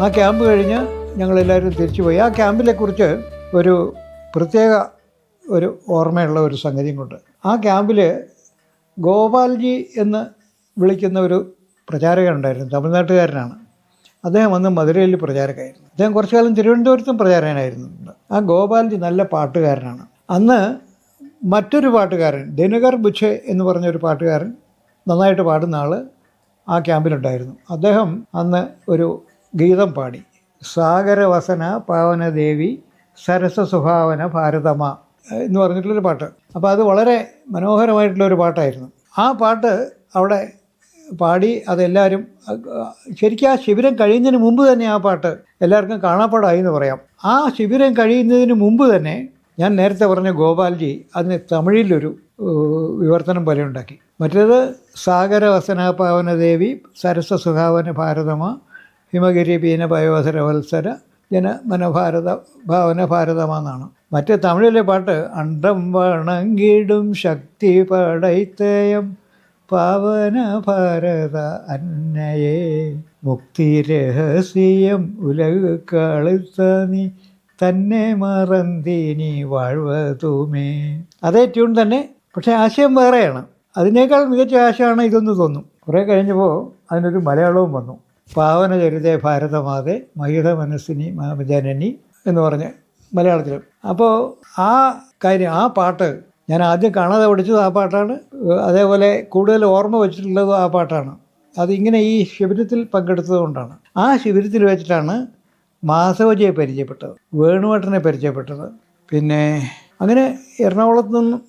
ആ ക്യാമ്പ് കഴിഞ്ഞ് ഞങ്ങളെല്ലാവരും തിരിച്ചുപോയി. ആ ക്യാമ്പിനെക്കുറിച്ച് ഒരു പ്രത്യേക ഒരു ഓർമ്മയുള്ള ഒരു സംഗതിയും കൊണ്ട്. ആ ക്യാമ്പിൽ ഗോപാൽജി എന്ന് വിളിക്കുന്ന ഒരു പ്രചാരകനുണ്ടായിരുന്നു, തമിഴ്നാട്ടുകാരനാണ്. അദ്ദേഹം അന്ന് മധുരയിൽ പ്രചാരകമായിരുന്നു. അദ്ദേഹം കുറച്ചു കാലം തിരുവനന്തപുരത്തും പ്രചാരകനായിരുന്നു. ആ ഗോപാൽജി നല്ല പാട്ടുകാരനാണ്. അന്ന് മറ്റൊരു പാട്ടുകാരൻ, ദിനകർ ബുച്ചെ എന്ന് പറഞ്ഞൊരു പാട്ടുകാരൻ, നന്നായിട്ട് പാടുന്ന ആൾ ആ ക്യാമ്പിലുണ്ടായിരുന്നു. അദ്ദേഹം അന്ന് ഒരു ഗീതം പാടി, സാഗരവസന പാവനദേവി സരസ സുഭാവന ഭാരതമ എന്ന് പറഞ്ഞിട്ടുള്ളൊരു പാട്ട്. അപ്പോൾ അത് വളരെ മനോഹരമായിട്ടുള്ളൊരു പാട്ടായിരുന്നു. ആ പാട്ട് അവിടെ പാടി അതെല്ലാവരും ശരിക്കും ആ ശിബിരം കഴിയുന്നതിന് മുമ്പ് തന്നെ ആ പാട്ട് എല്ലാവർക്കും കാണാപ്പാടായി എന്ന് പറയാം. ആ ശിബിരം കഴിയുന്നതിന് മുമ്പ് തന്നെ ഞാൻ നേരത്തെ പറഞ്ഞ ഗോപാൽജി അതിന് തമിഴിലൊരു വിവർത്തനം പോലെ ഉണ്ടാക്കി. മറ്റേത് സാഗരവസന പാവനദേവി സരസ സുഹാവന ഭാരതമ ഹിമഗിരി പീന പയോധര വത്സര ജന മനഭാരത ഭാവന ഭാരതമെന്നാണ്. മറ്റേ തമിഴിലെ പാട്ട് അണ്ടം വണങ്ങിടും ശക്തി പടൈത്തയം പാവന ഭാരത അന്നയെ മുക്തി രഹസ്യം ഉലക് കളുത്ത നീ തന്നെ മറന്തിനി വാഴ്വതുമേ. അതേ ട്യൂൺ തന്നെ, പക്ഷേ ആശയം വേറെയാണ്. അതിനേക്കാൾ മികച്ച ആശയമാണ് ഇതെന്ന് തോന്നും. കുറേ കഴിഞ്ഞപ്പോൾ അതിനൊരു മലയാളവും വന്നു. പാവന ചരിതേ ഭാരതമാതെ മഹിത മനസ്സിനി മാമജനനി എന്ന് പറഞ്ഞ് മലയാളത്തിലും. അപ്പോൾ ആ കാര്യം, ആ പാട്ട് ഞാൻ ആദ്യം കാണാതെ പഠിച്ചത് ആ പാട്ടാണ്. അതേപോലെ കൂടുതൽ ഓർമ്മ വെച്ചിട്ടുള്ളതും ആ പാട്ടാണ്. അതിങ്ങനെ ഈ ശിബിരത്തിൽ പങ്കെടുത്തത് കൊണ്ടാണ്. ആ ശിബിരത്തിൽ വെച്ചിട്ടാണ് മാധവജിയെ പരിചയപ്പെട്ടത്, വേണുവേട്ടനെ പരിചയപ്പെട്ടത്. പിന്നെ അങ്ങനെ എറണാകുളത്ത് നിന്നും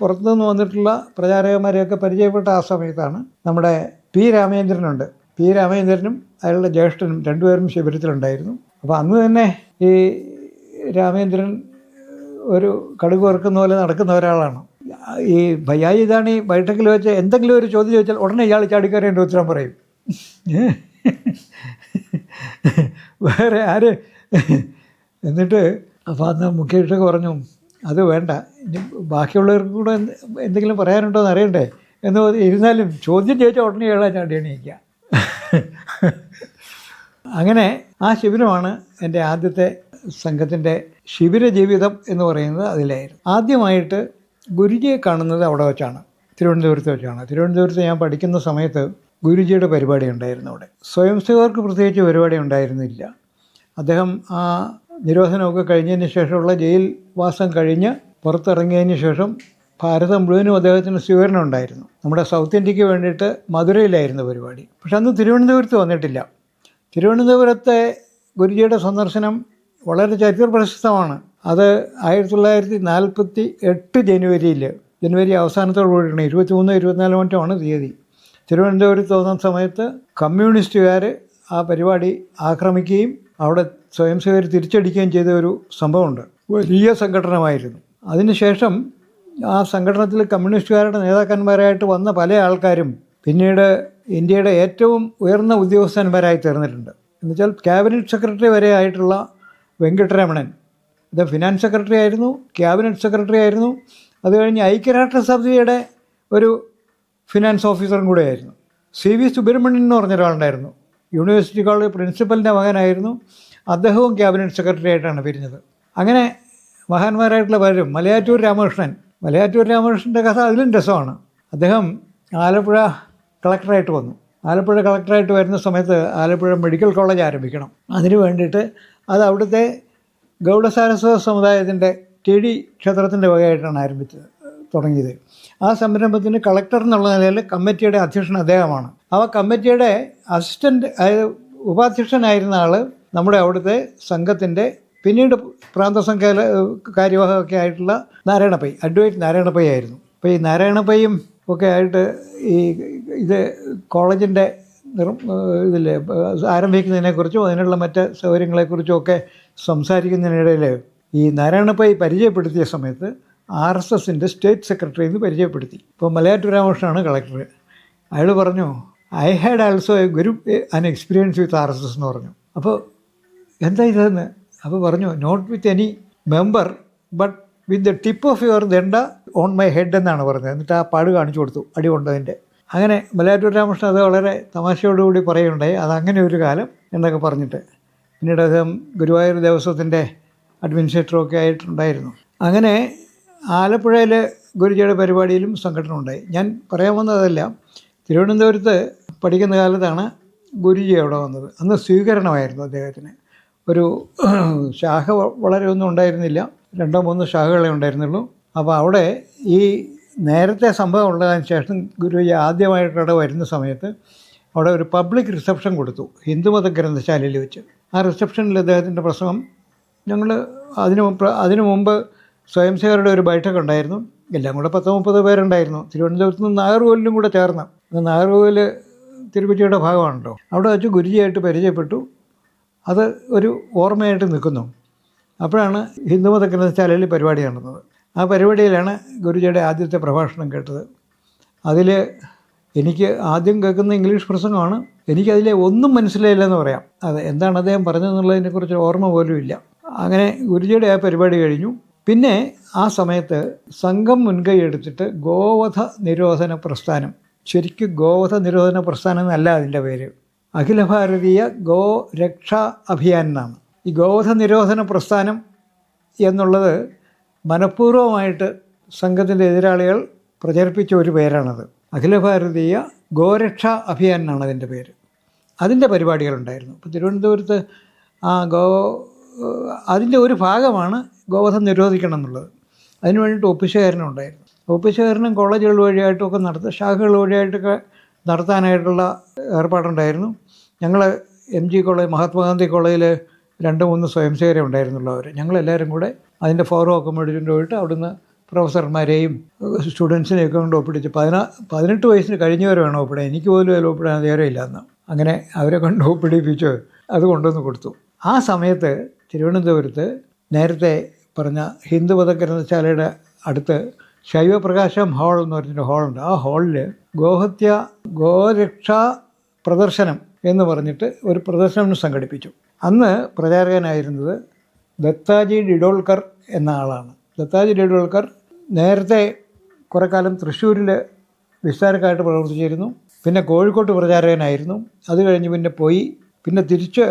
പുറത്തുനിന്ന് വന്നിട്ടുള്ള പ്രചാരകന്മാരെയൊക്കെ പരിചയപ്പെട്ട ആ സമയത്താണ് നമ്മുടെ പി രാമേന്ദ്രനുണ്ട്. പി രാമേന്ദ്രനും അയാളുടെ ജ്യേഷ്ഠനും രണ്ടുപേരും ശിബിരത്തിലുണ്ടായിരുന്നു. അപ്പോൾ അന്ന് തന്നെ ഈ രാമേന്ദ്രൻ ഒരു കടുക് വറുക്കുന്ന പോലെ നടക്കുന്ന ഒരാളാണ്. ഈ ഭയ്യാജി ഇതാണ് ഈ ബൈഠക്കിൽ വെച്ച് എന്തെങ്കിലും ഒരു ചോദ്യം ചോദിച്ചാൽ ഉടനെ ഇയാൾ ചാടിക്കറി എൻ്റെ ഉത്തരം പറയും. വേറെ ആര് എന്നിട്ട് അപ്പോൾ അന്ന് മുഖ്യശിക്ഷക് പറഞ്ഞു, അത് വേണ്ട, ഇനി ബാക്കിയുള്ളവർക്ക് കൂടെ എന്തെങ്കിലും പറയാനുണ്ടോ എന്ന് അറിയണ്ടേ എന്ന് ഇരുന്നാലും ചോദ്യം ചോദിച്ചാൽ ഉടനെ ഇയാളെ ചാടി എണീക്കുക. അങ്ങനെ ആ ശിബിരമാണ് എൻ്റെ ആദ്യത്തെ സംഘത്തിൻ്റെ ശിബിര ജീവിതം എന്ന് പറയുന്നത്. അതിലായിരുന്നു ആദ്യമായിട്ട് ഗുരുജിയെ കാണുന്നത് അവിടെ വെച്ചാണ്, തിരുവനന്തപുരത്ത് വെച്ചാണ്. തിരുവനന്തപുരത്ത് ഞാൻ പഠിക്കുന്ന സമയത്ത് ഗുരുജിയുടെ പരിപാടി ഉണ്ടായിരുന്നു അവിടെ. സ്വയം സേവകർക്ക് പ്രത്യേകിച്ച് പരിപാടി ഉണ്ടായിരുന്നില്ല. അദ്ദേഹം ആ നിരോധനമൊക്കെ കഴിഞ്ഞതിന് ശേഷമുള്ള ജയിൽ വാസം കഴിഞ്ഞ് പുറത്തിറങ്ങിയതിന് ശേഷം ഭാരതം മുഴുവനും അദ്ദേഹത്തിന് സ്വീകരണം ഉണ്ടായിരുന്നു. നമ്മുടെ സൗത്ത് ഇന്ത്യക്ക് വേണ്ടിയിട്ട് മധുരയിലായിരുന്നു പരിപാടി. പക്ഷെ അന്ന് തിരുവനന്തപുരത്ത് വന്നിട്ടില്ല. തിരുവനന്തപുരത്തെ ഗുരുജിയുടെ സന്ദർശനം വളരെ ചരിത്ര പ്രശസ്തമാണ്. അത് 1948 ജനുവരി അവസാനത്തോടു കൂടിയാണ്, 23-24 മറ്റുമാണ് തീയതി. തിരുവനന്തപുരത്ത് വന്ന സമയത്ത് കമ്മ്യൂണിസ്റ്റുകാർ ആ പരിപാടി ആക്രമിക്കുകയും അവിടെ സ്വയം സേവകർ തിരിച്ചടിക്കുകയും ചെയ്ത ഒരു സംഭവമുണ്ട്. വലിയ സംഘടനമായിരുന്നു. അതിനുശേഷം ആ സംഘടനത്തിൽ കമ്മ്യൂണിസ്റ്റുകാരുടെ നേതാക്കന്മാരായിട്ട് വന്ന പല ആൾക്കാരും പിന്നീട് ഇന്ത്യയുടെ ഏറ്റവും ഉയർന്ന ഉദ്യോഗസ്ഥന്മാരായി തീർന്നിട്ടുണ്ട്. എന്നുവെച്ചാൽ ക്യാബിനറ്റ് സെക്രട്ടറി വരെ ആയിട്ടുള്ള വെങ്കിട്ടരമണൻ, ഇത് ഫിനാൻസ് സെക്രട്ടറി ആയിരുന്നു, ക്യാബിനറ്റ് സെക്രട്ടറി ആയിരുന്നു. അത് കഴിഞ്ഞ് ഐക്യരാഷ്ട്രസഭയുടെ ഒരു ഫിനാൻസ് ഓഫീസറും കൂടെ ആയിരുന്നു. CV സുബ്രഹ്മണ്യൻ എന്ന് പറഞ്ഞ ഒരാളുണ്ടായിരുന്നു, യൂണിവേഴ്സിറ്റി കോളേജ് പ്രിൻസിപ്പലിൻ്റെ മകനായിരുന്നു. അദ്ദേഹവും ക്യാബിനറ്റ് സെക്രട്ടറി ആയിട്ടാണ് പിരിഞ്ഞത്. അങ്ങനെ മഹാന്മാരായിട്ടുള്ള പലരും. മലയാറ്റൂർ രാമകൃഷ്ണൻ്റെ കഥ അതിലും രസമാണ്. അദ്ദേഹം ആലപ്പുഴ കളക്ടറായിട്ട് വന്നു. ആലപ്പുഴ കളക്ടറായിട്ട് വരുന്ന സമയത്ത് ആലപ്പുഴ മെഡിക്കൽ കോളേജ് ആരംഭിക്കണം. അതിന് വേണ്ടിയിട്ട് അത് അവിടുത്തെ ഗൗഡസാരസ്വത സമുദായത്തിൻ്റെ TD ക്ഷേത്രത്തിൻ്റെ വകയായിട്ടാണ് തുടങ്ങിയത്. ആ സംരംഭത്തിന് കളക്ടർ എന്നുള്ള നിലയിൽ കമ്മിറ്റിയുടെ അധ്യക്ഷൻ അദ്ദേഹമാണ്. ആ കമ്മിറ്റിയുടെ അസിസ്റ്റൻ്റ്, അതായത് ഉപാധ്യക്ഷനായിരുന്ന ആൾ നമ്മുടെ അവിടുത്തെ സംഘത്തിൻ്റെ പിന്നീട് പ്രാന്തസംഘ കാര്യവാഹമൊക്കെ ആയിട്ടുള്ള നാരായണപ്പൈ, അഡ്വൈറ്റ് നാരായണപ്പൈ ആയിരുന്നു. അപ്പോൾ ഈ നാരായണപ്പൈയും ഒക്കെ ആയിട്ട് ഈ ഇത് കോളേജിൻ്റെ ഇതിൽ ആരംഭിക്കുന്നതിനെക്കുറിച്ചും അതിനുള്ള മറ്റ് സൗകര്യങ്ങളെക്കുറിച്ചും ഒക്കെ സംസാരിക്കുന്നതിനിടയിൽ ഈ നാരായണപ്പൈ പരിചയപ്പെടുത്തിയ സമയത്ത് RSSൻ്റെ സ്റ്റേറ്റ് സെക്രട്ടറി എന്ന് പരിചയപ്പെടുത്തി. ഇപ്പോൾ മലയാറ്റൂർ രാമകൃഷ്ണനാണ് കളക്ടർ. അയാൾ പറഞ്ഞു, I had also an experience with RSS എന്ന് പറഞ്ഞു. അപ്പോൾ എന്താ ഇതെന്ന് അപ്പോൾ പറഞ്ഞു, not with any member but with the tip of your ദണ്ഡ ഓൺ മൈ ഹെഡ് എന്നാണ് പറഞ്ഞത്. എന്നിട്ട് ആ പാട് കാണിച്ചു കൊടുത്തു, അടി കൊണ്ടതിൻ്റെ. അങ്ങനെ മലയാറ്റൂർ രാമകൃഷ്ണൻ അത് വളരെ തമാശയോടുകൂടി പറയുകയുണ്ടായി, അതങ്ങനെ ഒരു കാലം എന്നൊക്കെ പറഞ്ഞിട്ട്. പിന്നീട് അദ്ദേഹം ഗുരുവായൂർ ദേവസ്വത്തിൻ്റെ അഡ്മിനിസ്ട്രേറ്ററൊക്കെ ആയിട്ടുണ്ടായിരുന്നു. അങ്ങനെ ആലപ്പുഴയിൽ ഗുരുജിയുടെ പരിപാടിയിലും സംഘടന ഉണ്ടായി. ഞാൻ പറയാൻ വന്നതല്ല, തിരുവനന്തപുരത്ത് പഠിക്കുന്ന കാലത്താണ് ഗുരുജി അവിടെ വന്നത്. അന്ന് സ്വീകരണമായിരുന്നു അദ്ദേഹത്തിന്. ഒരു ശാഖ വളരെ ഒന്നും ഉണ്ടായിരുന്നില്ല, 2-3 ശാഖകളെ ഉണ്ടായിരുന്നുള്ളൂ. അപ്പോൾ അവിടെ ഈ നേരത്തെ സംഭവം ഉള്ളതിന് ശേഷം ഗുരുജി ആദ്യമായിട്ടവിടെ വരുന്ന സമയത്ത് അവിടെ ഒരു പബ്ലിക് റിസപ്ഷൻ കൊടുത്തു ഹിന്ദുമത ഗ്രന്ഥശാലയിൽ വെച്ച്. ആ റിസപ്ഷനിൽ അദ്ദേഹത്തിൻ്റെ പ്രസംഗം ഞങ്ങൾ അതിനു മുമ്പ് സ്വയംസേവകരുടെ ഒരു ബൈഠക്ക് ഉണ്ടായിരുന്നു. എല്ലാം കൂടെ 10-30 പേരുണ്ടായിരുന്നു. തിരുവനന്തപുരത്ത് നിന്ന് നാഗർകോവിലും കൂടെ ചേർന്ന്. നാഗർകോവിൽ തിരുപ്പതിയുടെ ഭാഗമാണല്ലോ. അവിടെ വെച്ച് ഗുരുജിയായിട്ട് പരിചയപ്പെട്ടു. അത് ഒരു ഓർമ്മയായിട്ട് നിൽക്കുന്നു. അപ്പോഴാണ് ഹിന്ദുമത ഗ്രന്ഥശാലയിൽ പരിപാടി നടന്നത്. ആ പരിപാടിയിലാണ് ഗുരുജിയുടെ ആദ്യത്തെ പ്രഭാഷണം കേട്ടത്. അതിൽ എനിക്ക് ആദ്യം കേൾക്കുന്ന ഇംഗ്ലീഷ് പ്രസംഗമാണ്. എനിക്കതിലെ ഒന്നും മനസ്സിലായില്ലെന്ന് പറയാം. അത് എന്താണ് അദ്ദേഹം പറഞ്ഞതെന്നുള്ളതിനെക്കുറിച്ച് ഓർമ്മ പോലും ഇല്ല. അങ്ങനെ ഗുരുജിയുടെ ആ പരിപാടി കഴിഞ്ഞു. പിന്നെ ആ സമയത്ത് സംഘം മുൻകൈ എടുത്തിട്ട് ഗോവധ നിരോധന പ്രസ്ഥാനം, ശരിക്കും ഗോവധ നിരോധന പ്രസ്ഥാനം എന്നല്ല അതിൻ്റെ പേര്, അഖില ഭാരതീയ ഗോരക്ഷാ അഭിയാൻ എന്നാണ്. ഈ ഗോവധ നിരോധന പ്രസ്ഥാനം എന്നുള്ളത് മനഃപൂർവ്വമായിട്ട് സംഘത്തിൻ്റെ എതിരാളികൾ പ്രചരിപ്പിച്ച ഒരു പേരാണത്. അഖില ഭാരതീയ ഗോരക്ഷാ അഭിയാൻ എന്നാണ് അതിൻ്റെ പേര്. അതിൻ്റെ പരിപാടികളുണ്ടായിരുന്നു. ഇപ്പോൾ തിരുവനന്തപുരത്ത് അതിൻ്റെ ഒരു ഭാഗമാണ് ഗോവധം നിരോധിക്കണം എന്നുള്ളത്. അതിന് വേണ്ടിയിട്ട് ഒപ്പുശേഖരണം ഉണ്ടായിരുന്നു. ഒപ്പുശേഖരണം കോളേജുകൾ വഴിയായിട്ടൊക്കെ ശാഖകൾ വഴിയായിട്ടൊക്കെ നടത്താനായിട്ടുള്ള ഏർപ്പാടുണ്ടായിരുന്നു. ഞങ്ങൾ MG കോളേജ്, മഹാത്മാഗാന്ധി കോളേജിൽ 2-3 സ്വയംസേവകരെ ഉണ്ടായിരുന്നുള്ളൂ. ഞങ്ങളെല്ലാവരും കൂടെ അതിൻ്റെ ഫോറം ഒക്കെ മേടിച്ചുകൊണ്ട് പോയിട്ട് അവിടുന്ന് പ്രൊഫസർമാരെയും സ്റ്റുഡൻസിനെയൊക്കെ കൊണ്ട് ഒപ്പിടിച്ച് 18 വയസ്സിന് കഴിഞ്ഞവരെ വേണം ഒപ്പിടാൻ. എനിക്ക് പോലും അതിൽ ഒപ്പിടാൻ അധികാരമില്ല അന്ന്. അങ്ങനെ അവരെ കൊണ്ട് ഒപ്പിടിപ്പിച്ച് അത് കൊണ്ടുവന്ന് കൊടുത്തു. ആ സമയത്ത് തിരുവനന്തപുരത്ത് നേരത്തെ പറഞ്ഞ ഹിന്ദുമത ഗ്രന്ഥശാലയുടെ അടുത്ത് ശൈവപ്രകാശം ഹാൾ എന്ന് പറഞ്ഞൊരു ഹാളുണ്ട്. ആ ഹാളിൽ ഗോരക്ഷാ പ്രദർശനം എന്ന് പറഞ്ഞിട്ട് ഒരു പ്രദർശനം സംഘടിപ്പിച്ചു. അന്ന് പ്രചാരകനായിരുന്നത് ദത്താജി ഡിഡോൾക്കർ എന്ന ആളാണ്. ദത്താജി ഡിഡോൾക്കർ നേരത്തെ കുറേ കാലം തൃശ്ശൂരിൽ വിസ്താരക്കായിട്ട് പ്രവർത്തിച്ചിരുന്നു. പിന്നെ കോഴിക്കോട്ട് പ്രചാരകനായിരുന്നു. അത് കഴിഞ്ഞ് പിന്നെ തിരിച്ച്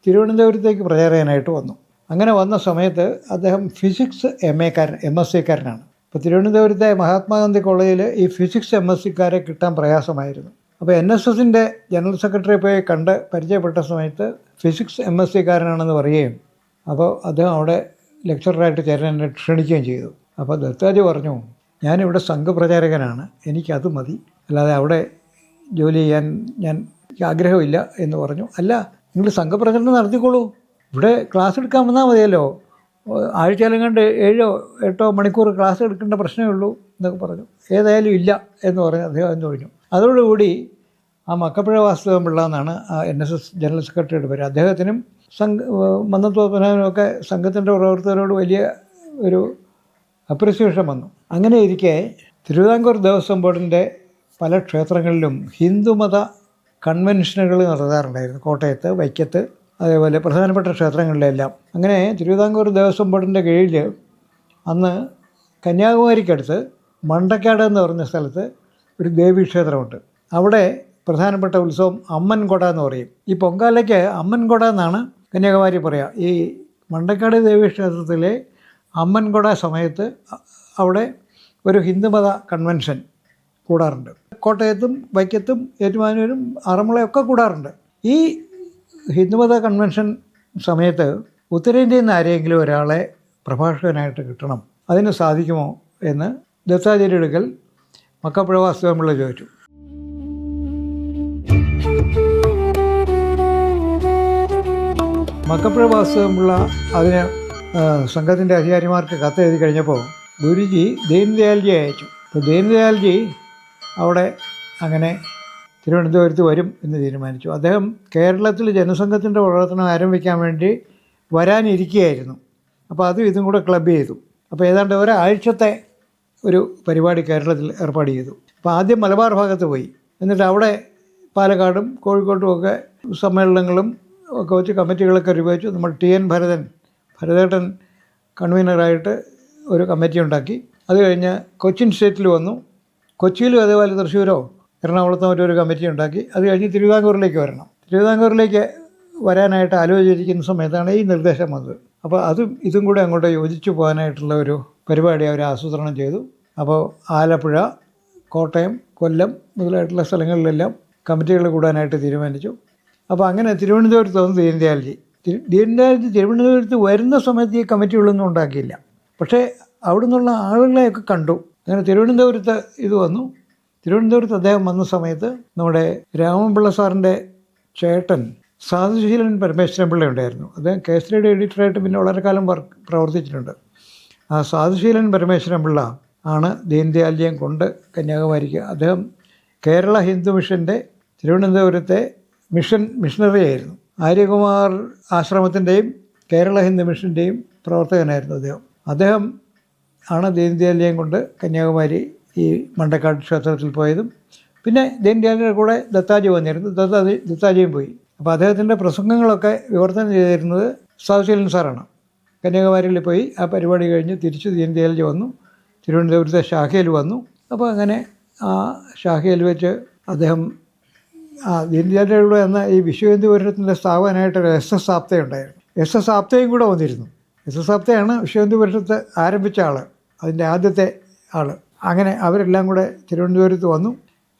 തിരുവനന്തപുരത്തേക്ക് പ്രചാരകനായിട്ട് വന്നു. അങ്ങനെ വന്ന സമയത്ത് അദ്ദേഹം ഫിസിക്സ് MSc-കാരനാണ്. അപ്പോൾ തിരുവനന്തപുരത്തെ മഹാത്മാഗാന്ധി കോളേജിൽ ഈ ഫിസിക്സ് MSc-ക്കാരെ കിട്ടാൻ പ്രയാസമായിരുന്നു. അപ്പോൾ NSSൻ്റെ ജനറൽ സെക്രട്ടറിയെ പോയി കണ്ട് പരിചയപ്പെട്ട സമയത്ത് ഫിസിക്സ് MSc-കാരനാണെന്ന് പറയുകയും അപ്പോൾ അദ്ദേഹം അവിടെ ലെക്ചറായിട്ട് ചേരാൻ എന്നെ ക്ഷണിക്കുകയും ചെയ്തു. അപ്പോൾ ദത്താജി പറഞ്ഞു, ഞാനിവിടെ സംഘപ്രചാരകനാണ്, എനിക്കത് മതി, അല്ലാതെ അവിടെ ജോലി ചെയ്യാൻ എനിക്ക് ആഗ്രഹമില്ല എന്ന് പറഞ്ഞു. അല്ല, നിങ്ങൾ സംഘപ്രചരണം നടത്തിക്കോളൂ, ഇവിടെ ക്ലാസ് എടുക്കാൻ വന്നാൽ മതിയല്ലോ, ആഴ്ചയിലും കണ്ട് 7-8 മണിക്കൂർ ക്ലാസ് എടുക്കേണ്ട പ്രശ്നമേ ഉള്ളൂ എന്നൊക്കെ പറഞ്ഞു. ഏതായാലും ഇല്ല എന്ന് പറഞ്ഞ് അദ്ദേഹം എന്ന് പറഞ്ഞു. അതോടുകൂടി ആ മക്കപ്പുഴ വാസുദേവൻപിള്ള എന്നാണ് ആ NSS ജനറൽ സെക്രട്ടറിയുടെ പേര്. അദ്ദേഹത്തിനും മന്നത്തോപ്പനാവിനുമൊക്കെ സംഘത്തിൻ്റെ പ്രവർത്തകരോട് വലിയ ഒരു അപ്രിസിയേഷൻ വന്നു. അങ്ങനെ ഇരിക്കെ തിരുവിതാംകൂർ ദേവസ്വം ബോർഡിൻ്റെ പല ക്ഷേത്രങ്ങളിലും ഹിന്ദുമത കൺവെൻഷനുകൾ നടത്താറുണ്ടായിരുന്നു. കോട്ടയത്ത്, വൈക്കത്ത്, അതേപോലെ പ്രധാനപ്പെട്ട ക്ഷേത്രങ്ങളിലെല്ലാം. അങ്ങനെ തിരുവിതാംകൂർ ദേവസ്വം ബോർഡിൻ്റെ കീഴിൽ അന്ന് കന്യാകുമാരിക്കടുത്ത് മണ്ടക്കാട് എന്ന് പറഞ്ഞ സ്ഥലത്ത് ഒരു ദേവീക്ഷേത്രമുണ്ട്. അവിടെ പ്രധാനപ്പെട്ട ഉത്സവം അമ്മൻകൊട എന്ന് പറയും. ഈ പൊങ്കാലയ്ക്ക് അമ്മൻകൊട എന്നാണ് കന്യാകുമാരി പറയുക. ഈ മണ്ടക്കാട് ദേവീക്ഷേത്രത്തിലെ അമ്മൻകൊട സമയത്ത് അവിടെ ഒരു ഹിന്ദുമത കൺവെൻഷൻ കൂടാറുണ്ട്. കോട്ടയത്തും വൈക്കത്തും ഏറ്റുമാനൂരും ആറന്മുളയൊക്കെ കൂടാറുണ്ട്. ഈ ഹിന്ദുമത കൺവെൻഷൻ സമയത്ത് ഉത്തരേന്ത്യയിൽ നിന്ന് ആരെങ്കിലും ഒരാളെ പ്രഭാഷകനായിട്ട് കിട്ടണം, അതിന് സാധിക്കുമോ എന്ന് ദത്താചാര്യ അടുക്കൽ മക്കപ്പുഴ വാസുദേവൻപിള്ള ചോദിച്ചു. മക്കപ്പുഴ വാസുദേവൻപിള്ള അതിന് സംഘത്തിൻ്റെ അധികാരിമാർക്ക് കത്തെഴുതി കഴിഞ്ഞപ്പോൾ ഗുരുജി ദീൻദയാൽജി അയച്ചു. അപ്പോൾ ദീൻദയാൽജി അവിടെ അങ്ങനെ തിരുവനന്തപുരത്ത് വരും എന്ന് തീരുമാനിച്ചു. അദ്ദേഹം കേരളത്തിൽ ജനസംഘത്തിൻ്റെ പ്രവർത്തനം ആരംഭിക്കാൻ വേണ്ടി വരാനിരിക്കുകയായിരുന്നു. അപ്പോൾ അതും ഇതും കൂടെ ക്ലബ് ചെയ്തു. അപ്പോൾ ഏതാണ്ട് ഒരാഴ്ചത്തെ ഒരു പരിപാടി കേരളത്തിൽ ഏർപ്പാട് ചെയ്തു. അപ്പോൾ ആദ്യം മലബാർ ഭാഗത്ത് പോയി, എന്നിട്ട് അവിടെ പാലക്കാടും കോഴിക്കോട്ടും ഒക്കെ സമ്മേളനങ്ങളും ഒക്കെ വെച്ച് കമ്മിറ്റികളൊക്കെ രൂപീകരിച്ചു. നമ്മൾ TN ഭരതേട്ടൻ കൺവീനറായിട്ട് ഒരു കമ്മിറ്റി ഉണ്ടാക്കി. അത് കഴിഞ്ഞ് കൊച്ചിൻ സ്റ്റേറ്റിൽ വന്നു. കൊച്ചിയിലും അതേപോലെ തൃശ്ശൂരോ എറണാകുളത്ത് മറ്റൊരു കമ്മിറ്റി ഉണ്ടാക്കി. അത് കഴിഞ്ഞ് തിരുവിതാംകൂറിലേക്ക് വരണം. തിരുവിതാംകൂറിലേക്ക് വരാനായിട്ട് ആലോചിച്ചിരിക്കുന്ന സമയത്താണ് ഈ നിർദ്ദേശം വന്നത്. അപ്പോൾ ഇതും കൂടെ അങ്ങോട്ട് യോജിച്ചു പോകാനായിട്ടുള്ള ഒരു പരിപാടി അവർ ആസൂത്രണം ചെയ്തു. അപ്പോൾ ആലപ്പുഴ, കോട്ടയം, കൊല്ലം മുതലായിട്ടുള്ള സ്ഥലങ്ങളിലെല്ലാം കമ്മിറ്റികൾ കൂടാനായിട്ട് തീരുമാനിച്ചു. അപ്പോൾ അങ്ങനെ തിരുവനന്തപുരത്ത് വന്ന് ദീനദയാൽജി തിരുവനന്തപുരത്ത് വരുന്ന സമയത്ത് ഈ കമ്മിറ്റികളൊന്നും ഉണ്ടാക്കിയില്ല. പക്ഷേ അവിടെ നിന്നുള്ള ആളുകളെയൊക്കെ കണ്ടു. അങ്ങനെ തിരുവനന്തപുരത്ത് ഇത് വന്നു. തിരുവനന്തപുരത്ത് അദ്ദേഹം വന്ന സമയത്ത് നമ്മുടെ രാമൻപിള്ള സാറിൻ്റെ ചേട്ടൻ സാധുശീലൻ പരമേശ്വരൻ പിള്ള ഉണ്ടായിരുന്നു. അദ്ദേഹം കേസരിയുടെ എഡിറ്ററായിട്ട് പിന്നെ വളരെ കാലം പ്രവർത്തിച്ചിട്ടുണ്ട്. ആ സാധുശീലൻ പരമേശ്വരൻ പിള്ള ആണ് ദീനദയാൽജിയെ കൊണ്ട് കന്യാകുമാരിക്ക്. അദ്ദേഹം കേരള ഹിന്ദു മിഷൻ്റെ തിരുവനന്തപുരത്തെ മിഷണറി ആയിരുന്നു. ആര്യകുമാർ ആശ്രമത്തിൻ്റെയും കേരള ഹിന്ദു മിഷൻ്റെയും പ്രവർത്തകനായിരുന്നു അദ്ദേഹം ആണ് ദീനദയാൽജിയെ കൊണ്ട് കന്യാകുമാരി ഈ മണ്ടക്കാട് ക്ഷേത്രത്തിൽ പോയതും. പിന്നെ ദീനദയാലിൻ്റെ കൂടെ ദത്താജി വന്നിരുന്നു. ദത്താജിയും പോയി. അപ്പോൾ അദ്ദേഹത്തിൻ്റെ പ്രസംഗങ്ങളൊക്കെ വിവർത്തനം ചെയ്തിരുന്നത് സാധുശീലൻ സാറാണ്. കന്യാകുമാരിയിൽ പോയി ആ പരിപാടി കഴിഞ്ഞ് തിരിച്ച് ദീനദയാൽജി വന്നു. തിരുവനന്തപുരത്തെ ശാഖയിൽ വന്നു. അപ്പോൾ അങ്ങനെ ആ ശാഖയിൽ വെച്ച് അദ്ദേഹം ദീനദയാലിലൂടെ എന്ന ഈ വിശ്വഹിന്ദു പരിഷത്തിൻ്റെ സ്ഥാപകനായിട്ടൊരു SS ആപ്തെ ഉണ്ടായിരുന്നു. SS ആപ്തയും കൂടെ വന്നിരുന്നു. SS ആപ്തയാണ് വിശ്വഹിന്ദു പരിഷത്ത് ആരംഭിച്ച ആൾ, അതിൻ്റെ ആദ്യത്തെ ആൾ. അങ്ങനെ അവരെല്ലാം കൂടെ തിരുവനന്തപുരത്ത് വന്നു.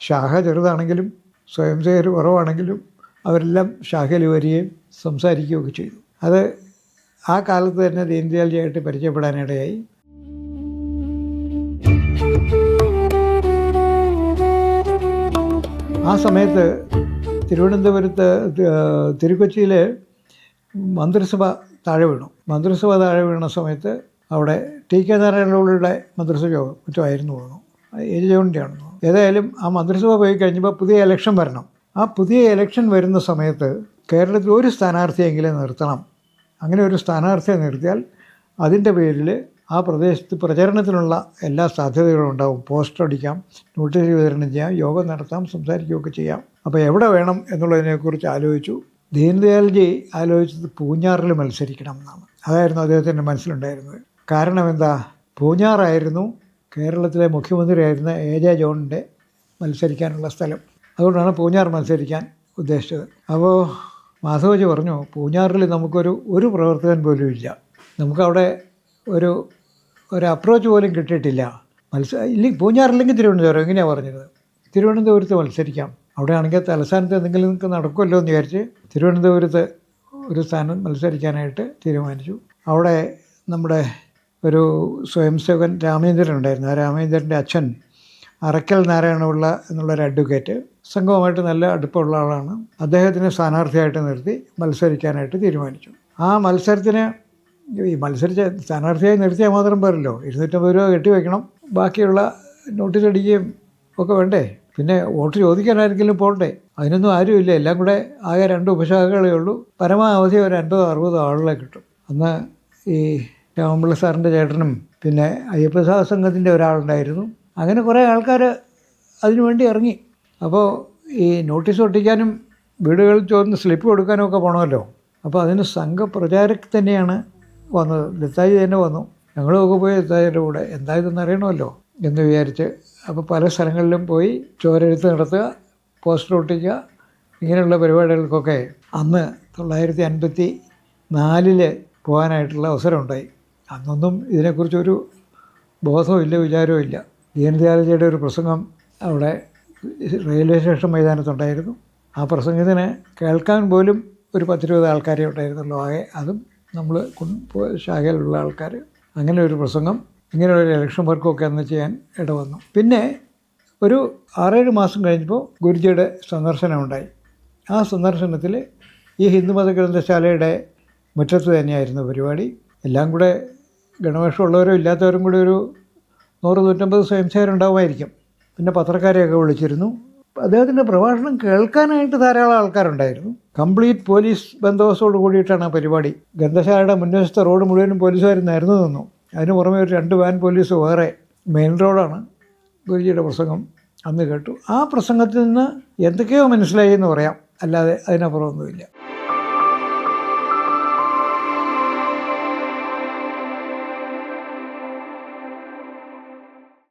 ശാഖ ചെറുതാണെങ്കിലും സ്വയംസേവകർ കുറവാണെങ്കിലും അവരെല്ലാം ശാഖയിൽ വരികയും സംസാരിക്കുകയൊക്കെ ചെയ്തു. അത് ആ കാലത്ത് തന്നെ ദീനദയാൽജിയായിട്ട് പരിചയപ്പെടാനിടയായി. ആ സമയത്ത് തിരുവനന്തപുരത്ത് തിരുക്കൊച്ചിയിൽ മന്ത്രിസഭ താഴെ വീണു. മന്ത്രിസഭ താഴെ വീണ സമയത്ത് അവിടെ TK നാരായണപിള്ളയുടെ മന്ത്രിസഭ മറ്റുമായിരുന്നു തോന്നുന്നു, ജോണിൻ്റെ ആണെന്ന് തോന്നുന്നു. ഏതായാലും ആ മന്ത്രിസഭ പോയി കഴിഞ്ഞപ്പോൾ പുതിയ ഇലക്ഷൻ വരണം. ആ പുതിയ ഇലക്ഷൻ വരുന്ന സമയത്ത് കേരളത്തിൽ ഒരു സ്ഥാനാർത്ഥിയെങ്കിലും നിർത്തണം. അങ്ങനെ ഒരു സ്ഥാനാർത്ഥിയെ നിർത്തിയാൽ അതിൻ്റെ പേരിൽ ആ പ്രദേശത്ത് പ്രചരണത്തിനുള്ള എല്ലാ സാധ്യതകളും ഉണ്ടാവും. പോസ്റ്റർ അടിക്കാം, നോട്ടീസ് വിതരണം ചെയ്യാം, യോഗം നടത്താം, സംസാരിക്കുകയൊക്കെ ചെയ്യാം. അപ്പോൾ എവിടെ വേണം എന്നുള്ളതിനെക്കുറിച്ച് ആലോചിച്ചു. ദീനദയാൽജി ആലോചിച്ചത് പൂഞ്ഞാറിൽ മത്സരിക്കണം എന്നാണ്. അതായിരുന്നു അദ്ദേഹത്തിൻ്റെ മനസ്സിലുണ്ടായിരുന്നത്. കാരണം എന്താ, പൂഞ്ഞാറായിരുന്നു കേരളത്തിലെ മുഖ്യമന്ത്രിയായിരുന്ന AJ ജോണിൻ്റെ മത്സരിക്കാനുള്ള സ്ഥലം. അതുകൊണ്ടാണ് പൂഞ്ഞാർ മത്സരിക്കാൻ ഉദ്ദേശിച്ചത്. അപ്പോൾ മാധവജി പറഞ്ഞു, പൂഞ്ഞാറിൽ നമുക്കൊരു പ്രവർത്തകൻ പോലും ഇല്ല, നമുക്കവിടെ ഒരു അപ്രോച്ച് പോലും കിട്ടിയിട്ടില്ല. ഇല്ലെങ്കിൽ പൂഞ്ഞാറില്ലെങ്കിൽ തിരുവനന്തപുരം, എങ്ങനെയാണ് പറഞ്ഞത്, തിരുവനന്തപുരത്ത് മത്സരിക്കാം, അവിടെ ആണെങ്കിൽ തലസ്ഥാനത്ത് എന്തെങ്കിലും നിങ്ങൾക്ക് നടക്കുമല്ലോ എന്ന് വിചാരിച്ച് തിരുവനന്തപുരത്ത് ഒരു സ്ഥാനം മത്സരിക്കാനായിട്ട് തീരുമാനിച്ചു. അവിടെ നമ്മുടെ ഒരു സ്വയംസേവകൻ രാമേന്ദ്രൻ ഉണ്ടായിരുന്നു. ആ രാമേന്ദ്രൻ്റെ അച്ഛൻ അറക്കൽ നാരായണപിള്ള എന്നുള്ളൊരു അഡ്വക്കേറ്റ്, സംഘവുമായിട്ട് നല്ല അടുപ്പമുള്ള ആളാണ്. അദ്ദേഹത്തിനെ സ്ഥാനാർത്ഥിയായിട്ട് നിർത്തി മത്സരിക്കാനായിട്ട് തീരുമാനിച്ചു. ആ മത്സരത്തിന് മത്സരിച്ച സ്ഥാനാർത്ഥിയായി നിർത്തിയാൽ മാത്രം പോരല്ലോ, 250 രൂപ കെട്ടിവെക്കണം, ബാക്കിയുള്ള നോട്ടീസ് അടിക്കുകയും ഒക്കെ വേണ്ടേ, പിന്നെ വോട്ട് ചോദിക്കാനായിരിക്കും പോകണ്ടേ, അതിനൊന്നും ആരുമില്ല. എല്ലാം കൂടെ ആകെ 2 ഉപശാഖകളേ ഉള്ളൂ. പരമാവധി ഒരു 50-60 ആളുകളെ കിട്ടും. അന്ന് ഈ രാമൻപിള്ള സാറിൻ്റെ ചേട്ടനും പിന്നെ അയ്യപ്പസഭ സംഘത്തിൻ്റെ ഒരാളുണ്ടായിരുന്നു. അങ്ങനെ കുറേ ആൾക്കാർ അതിനു വേണ്ടി ഇറങ്ങി. അപ്പോൾ ഈ നോട്ടീസ് ഒട്ടിക്കാനും വീടുകളിൽ ചോദിച്ച് സ്ലിപ്പ് കൊടുക്കാനും ഒക്കെ പോകണമല്ലോ. അപ്പോൾ അതിന് സംഘപ്രചാരക് തന്നെയാണ് വന്നത്. ദത്താജി തന്നെ വന്നു. ഞങ്ങളുമൊക്കെ പോയി ദത്താജിയുടെ കൂടെ, എന്തായതെന്ന് അറിയണമല്ലോ എന്ന് വിചാരിച്ച്. അപ്പോൾ പല സ്ഥലങ്ങളിലും പോയി ചോരെഴുത്ത് നടത്തുക, പോസ്റ്റർ ഒട്ടിക്കുക, ഇങ്ങനെയുള്ള പരിപാടികൾക്കൊക്കെ അന്ന് 1954 പോകാനായിട്ടുള്ള അവസരമുണ്ടായി. അന്നൊന്നും ഇതിനെക്കുറിച്ചൊരു ബോധവും ഇല്ല, വിചാരവും ഇല്ല. ദീനദയാൽജിയുടെ ഒരു പ്രസംഗം അവിടെ റെയിൽവേ സ്റ്റേഷൻ മൈതാനത്തുണ്ടായിരുന്നു. ആ പ്രസംഗത്തിന് കേൾക്കാൻ പോലും ഒരു 10-20 ആൾക്കാരെ ഉണ്ടായിരുന്നുള്ളൂ ആകെ, അതും നമ്മൾ ശാഖയിലുള്ള ആൾക്കാർ. അങ്ങനെ ഒരു പ്രസംഗം, ഇങ്ങനെയൊരു ഇലക്ഷൻ വർക്കൊക്കെ അന്ന് ചെയ്യാൻ ഇടവന്നു. പിന്നെ ഒരു 6-7 മാസം കഴിഞ്ഞപ്പോൾ ഗുരുജിയുടെ സന്ദർശനമുണ്ടായി. ആ സന്ദർശനത്തിൽ ഈ ഹിന്ദുമത ഗ്രന്ഥശാലയുടെ മുറ്റത്ത് തന്നെയായിരുന്നു പരിപാടി. എല്ലാം കൂടെ ഗണവേഷമുള്ളവരും ഇല്ലാത്തവരും കൂടി ഒരു 100-150 സ്വയംസേവകരുണ്ടാവുമായിരിക്കും. പിന്നെ പത്രക്കാരെയൊക്കെ വിളിച്ചിരുന്നു. അദ്ദേഹത്തിൻ്റെ പ്രഭാഷണം കേൾക്കാനായിട്ട് ധാരാളം ആൾക്കാരുണ്ടായിരുന്നു. കംപ്ലീറ്റ് പോലീസ് ബന്ദോബസ്തോട് കൂടിയിട്ടാണ് ആ പരിപാടി. ഗ്രന്ഥശാലയുടെ മുൻവശത്തെ റോഡ് മുഴുവനും പോലീസുകാരുന്നായിരുന്നു നിന്നു. അതിന് പുറമെ ഒരു 2 വാൻ പോലീസ് വേറെ. മെയിൻ റോഡാണ്. ഗുരുജിയുടെ പ്രസംഗം അന്ന് കേട്ടു. ആ പ്രസംഗത്തിൽ നിന്ന് എന്തൊക്കെയോ മനസ്സിലായി എന്ന് പറയാം, അല്ലാതെ അതിനപ്പുറമൊന്നുമില്ല.